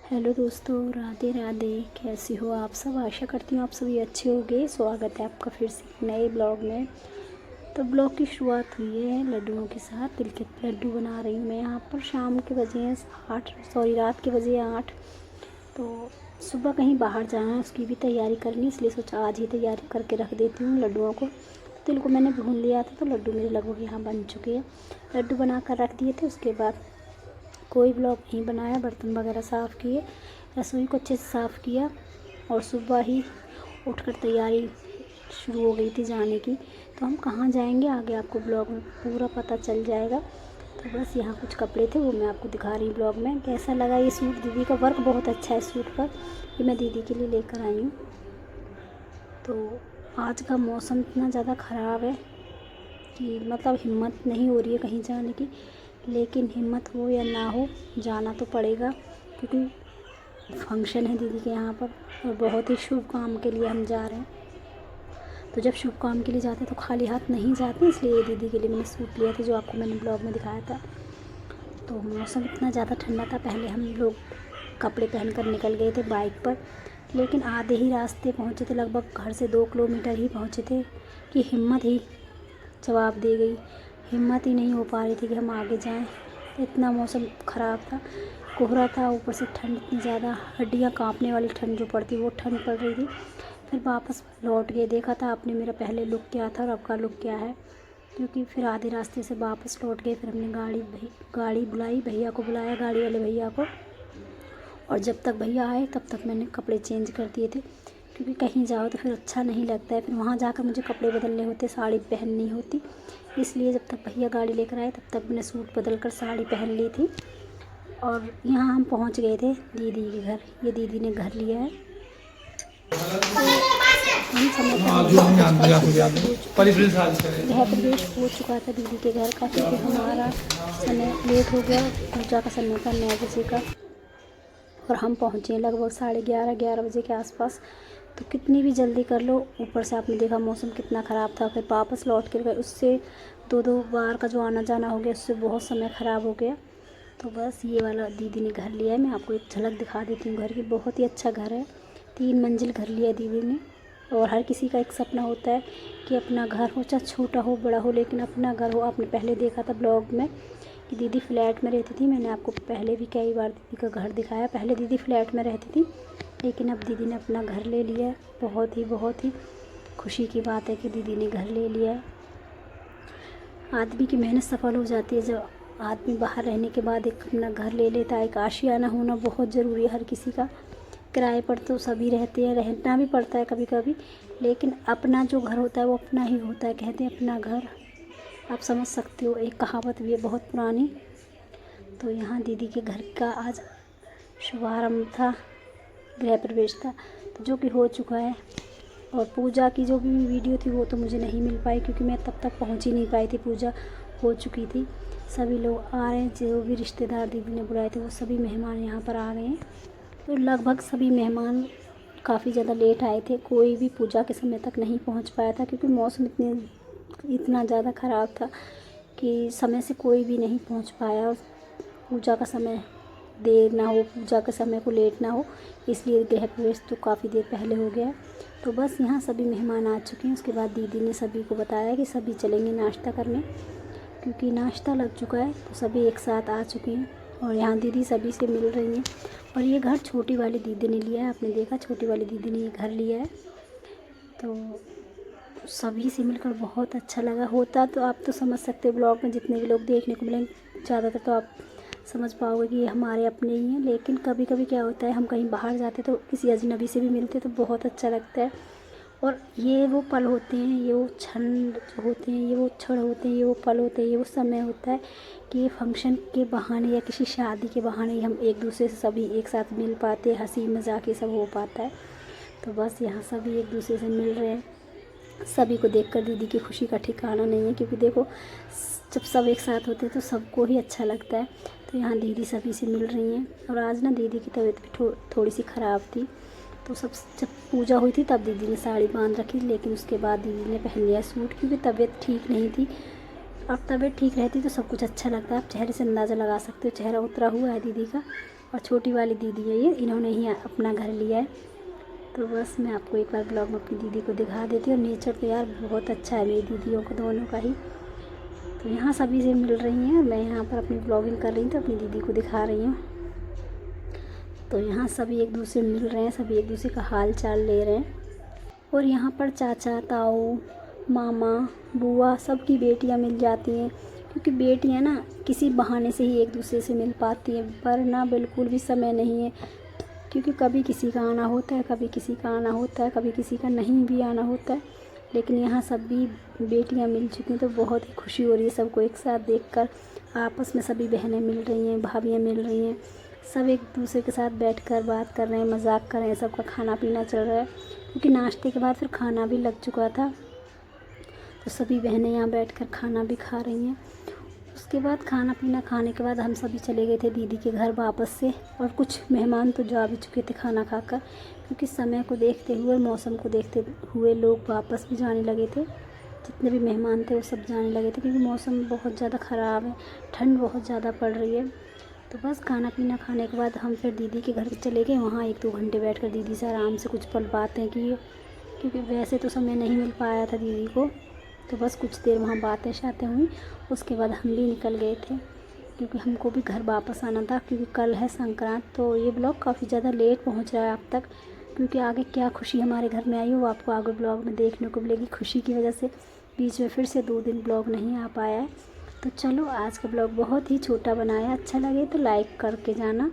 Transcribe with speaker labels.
Speaker 1: Hello दोस्तों, राधे राधे। कैसे हो आप सब? आशा करती हूँ आप सभी अच्छे होंगे। स्वागत है आपका फिर से एक नए ब्लॉग में। तो ब्लॉग की शुरुआत हुई है लड्डुओं के साथ। तिल के लड्डू बना रही हूँ मैं यहाँ पर। शाम के बजे हैं 8, रात के बजे 8। तो सुबह कहीं बाहर जाना है, उसकी भी तैयारी करनी, इसलिए सोचा आज ही तैयारी करके रख देती हूँ लड्डुओं को। तिल को मैंने भून लिया था, तो लड्डू मेरे लगभग यहाँ बन चुके हैं। लड्डू बना कर रख दिए थे। उसके बाद कोई ब्लॉग नहीं बनाया, बर्तन वगैरह साफ़ किए, रसोई को अच्छे से साफ़ किया और सुबह ही उठकर तैयारी शुरू हो गई थी जाने की। तो हम कहाँ जाएंगे आगे आपको ब्लॉग में पूरा पता चल जाएगा। तो बस यहाँ कुछ कपड़े थे, वो मैं आपको दिखा रही हूँ ब्लॉग में। कैसा लगा ये सूट? दीदी का वर्क बहुत अच्छा है सूट पर, ये मैं दीदी के लिए लेकर आई हूँ। तो आज का मौसम इतना ज़्यादा ख़राब है कि मतलब हिम्मत नहीं हो रही है कहीं जाने की, लेकिन हिम्मत हो या ना हो जाना तो पड़ेगा, क्योंकि फंक्शन है दीदी के यहाँ पर और बहुत ही शुभ काम के लिए हम जा रहे हैं। तो जब शुभ काम के लिए जाते हैं तो खाली हाथ नहीं जाते, इसलिए ये दीदी के लिए मैंने सूट लिया था जो आपको मैंने ब्लॉग में दिखाया था। तो मौसम इतना ज़्यादा ठंडा था, पहले हम लोग कपड़े पहन कर निकल गए थे बाइक पर, लेकिन आधे ही रास्ते पहुँचे थे, लगभग घर से 2 किलोमीटर ही पहुँचे थे कि हिम्मत ही जवाब दे गई। हिम्मत ही नहीं हो पा रही थी कि हम आगे जाएं। इतना मौसम ख़राब था, कोहरा था, ऊपर से ठंड इतनी ज़्यादा, हड्डियां कांपने वाली ठंड जो पड़ती वो ठंड पड़ रही थी। फिर वापस लौट के देखा था आपने मेरा पहले लुक क्या था और अब का लुक क्या है, क्योंकि फिर आधे रास्ते से वापस लौट गए। फिर हमने गाड़ी बुलाई, भैया को बुलाया, गाड़ी वाले भैया को, और जब तक भैया आए तब तक मैंने कपड़े चेंज कर दिए थे, क्योंकि कहीं जाओ तो फिर अच्छा नहीं लगता है। फिर वहाँ जाकर मुझे कपड़े बदलने होते, साड़ी पहननी होती, इसलिए जब तक भैया गाड़ी लेकर आए तब तक मैंने सूट बदल कर साड़ी पहन ली थी। और यहाँ हम पहुँच गए थे दीदी के घर। ये दीदी ने घर लिया है। हम समय पर गृह प्रवेश हो चुका था दीदी के घर का, क्योंकि हमारा समय लेट हो गया। पूजा का समय था 9 बजे का और हम पहुँचे लगभग 11:30 बजे के आसपास। तो कितनी भी जल्दी कर लो, ऊपर से आपने देखा मौसम कितना ख़राब था। फिर वापस लौट कर गए, उससे 2 बार का जो आना जाना हो गया, उससे बहुत समय ख़राब हो गया। तो बस ये वाला दीदी ने घर लिया है। मैं आपको एक झलक दिखा देती हूँ घर की। बहुत ही अच्छा घर है, 3 मंजिल घर लिया दीदी ने। और हर किसी का एक सपना होता है कि अपना घर हो, चाहे छोटा हो बड़ा हो, लेकिन अपना घर हो। आपने पहले देखा था ब्लॉग में कि दीदी फ्लैट में रहती थी। मैंने आपको पहले भी कई बार दीदी का घर दिखाया। पहले दीदी फ्लैट में रहती थी, लेकिन अब दीदी ने अपना घर ले लिया है। बहुत ही खुशी की बात है कि दीदी ने घर ले लिया है। आदमी की मेहनत सफल हो जाती है जब आदमी बाहर रहने के बाद एक अपना घर ले लेता है। एक आशियाना होना बहुत ज़रूरी है हर किसी का। किराए पर तो सभी रहते हैं, रहना भी पड़ता है कभी कभी, लेकिन अपना जो घर होता है वो अपना ही होता है। कहते हैं अपना घर, आप समझ सकते हो, एक कहावत भी है बहुत पुरानी। तो यहाँ दीदी के घर का आज शुभारंभ था, गृह प्रवेश था, तो जो कि हो चुका है। और पूजा की जो भी वीडियो थी वो तो मुझे नहीं मिल पाई, क्योंकि मैं तब तक पहुँच ही नहीं पाई थी। पूजा हो चुकी थी, सभी लोग आ रहे हैं, जो भी रिश्तेदार दीदी ने बुलाए थे वो सभी मेहमान यहाँ पर आ गए हैं। तो लगभग सभी मेहमान काफ़ी ज़्यादा लेट आए थे, कोई भी पूजा के समय तक नहीं पहुँच पाया था, क्योंकि मौसम इतना ज़्यादा ख़राब था कि समय से कोई भी नहीं पहुँच पाया। और पूजा का समय देर ना हो, पूजा के समय को लेट ना हो, इसलिए गृह प्रवेश तो काफ़ी देर पहले हो गया। तो बस यहाँ सभी मेहमान आ चुके हैं। उसके बाद दीदी ने सभी को बताया कि सभी चलेंगे नाश्ता करने, क्योंकि नाश्ता लग चुका है। तो सभी एक साथ आ चुके हैं और यहाँ दीदी सभी से मिल रही हैं। और ये घर छोटी वाली दीदी ने लिया है, आपने देखा छोटी वाली दीदी ने ये घर लिया है। तो सभी से मिलकर बहुत अच्छा लगा। होता तो आप तो समझ सकते हो, ब्लॉग में जितने भी लोग देखने को मिलेंगे ज़्यादातर तो आप समझ पाओगे कि ये हमारे अपने ही हैं। लेकिन कभी कभी क्या होता है, हम कहीं बाहर जाते तो किसी अजनबी से भी मिलते तो बहुत अच्छा लगता है। और ये वो पल होते हैं, ये वो क्षण जो होते हैं, ये वो क्षण होते हैं, ये वो पल होते हैं, ये वो समय होता है कि ये फंक्शन के बहाने या किसी शादी के बहाने ही हम एक दूसरे से सभी एक साथ मिल पाते हैं, हंसी मजाक ये सब हो पाता है। तो बस यहाँ सभी एक दूसरे से मिल रहे हैं। सभी को देखकर दीदी की खुशी का ठिकाना नहीं है, क्योंकि देखो जब सब एक साथ होते हैं तो सबको ही अच्छा लगता है। तो यहाँ दीदी सभी से मिल रही हैं। और आज ना दीदी की तबीयत भी थोड़ी सी ख़राब थी, तो जब पूजा हुई थी तब दीदी ने साड़ी बांध रखी, लेकिन उसके बाद दीदी ने पहन लिया सूट, क्योंकि तबीयत ठीक नहीं थी। अब तबीयत ठीक रहती तो सब कुछ अच्छा लगता है। आप चेहरे से अंदाज़ा लगा सकते हो, चेहरा उतरा हुआ है दीदी का, और छोटी वाली दीदी है ये, इन्होंने ही अपना घर लिया है। तो बस मैं आपको एक बार ब्लॉग में अपनी दीदी को दिखा देती हूँ। और नेचर तो यार बहुत अच्छा है मेरी दीदियों को दोनों का ही। तो यहाँ सभी से मिल रही हैं, मैं यहाँ पर अपनी ब्लॉगिंग कर रही हूँ तो अपनी दीदी को दिखा रही हूँ। तो यहाँ सभी एक दूसरे मिल रहे हैं, सभी एक दूसरे का हाल चाल ले रहे हैं। और यहाँ पर चाचा, ताऊ, मामा, बुआ सबकी बेटियाँ मिल जाती हैं, क्योंकि बेटियाँ ना किसी बहाने से ही एक दूसरे से मिल पाती हैं, वरना बिल्कुल भी समय नहीं है। क्योंकि कभी किसी का आना होता है, कभी किसी का आना होता है, कभी किसी का नहीं भी आना होता है। लेकिन यहाँ सभी बेटियाँ मिल चुकी हैं तो बहुत ही खुशी हो रही है सबको एक साथ देखकर। आपस में सभी बहनें मिल रही हैं, भाभियाँ मिल रही हैं, सब एक दूसरे के साथ बैठकर बात कर रहे हैं, मजाक कर रहे हैं, सबका खाना पीना चल रहा है। क्योंकि नाश्ते के बाद फिर खाना भी लग चुका था, तो सभी बहनें यहाँ बैठकर खाना भी खा रही हैं। उसके बाद खाना पीना खाने के बाद हम सभी चले गए थे दीदी के घर वापस से। और कुछ मेहमान तो जा भी चुके थे खाना खाकर, क्योंकि समय को देखते हुए, मौसम को देखते हुए लोग वापस भी जाने लगे थे। जितने भी मेहमान थे वो सब जाने लगे थे, क्योंकि मौसम बहुत ज़्यादा ख़राब है, ठंड बहुत ज़्यादा पड़ रही है। तो बस खाना पीना खाने के बाद हम फिर दीदी के घर चले गए। वहाँ 1-2 घंटे बैठकर दीदी से आराम से कुछ पल बातें की, क्योंकि वैसे तो समय नहीं मिल पाया था दीदी को। तो बस कुछ देर वहाँ बातें शातें हुई। उसके बाद हम भी निकल गए थे, क्योंकि हमको भी घर वापस आना था, क्योंकि कल है संक्रांत। तो ये ब्लॉग काफ़ी ज़्यादा लेट पहुँच रहा है आप तक, क्योंकि आगे क्या खुशी हमारे घर में आई हो वो आपको आगे ब्लॉग में देखने को मिलेगी। खुशी की वजह से बीच में फिर से 2 दिन ब्लॉग नहीं आ पाया है। तो चलो आज का ब्लॉग बहुत ही छोटा बनाया, अच्छा लगे तो लाइक करके जाना।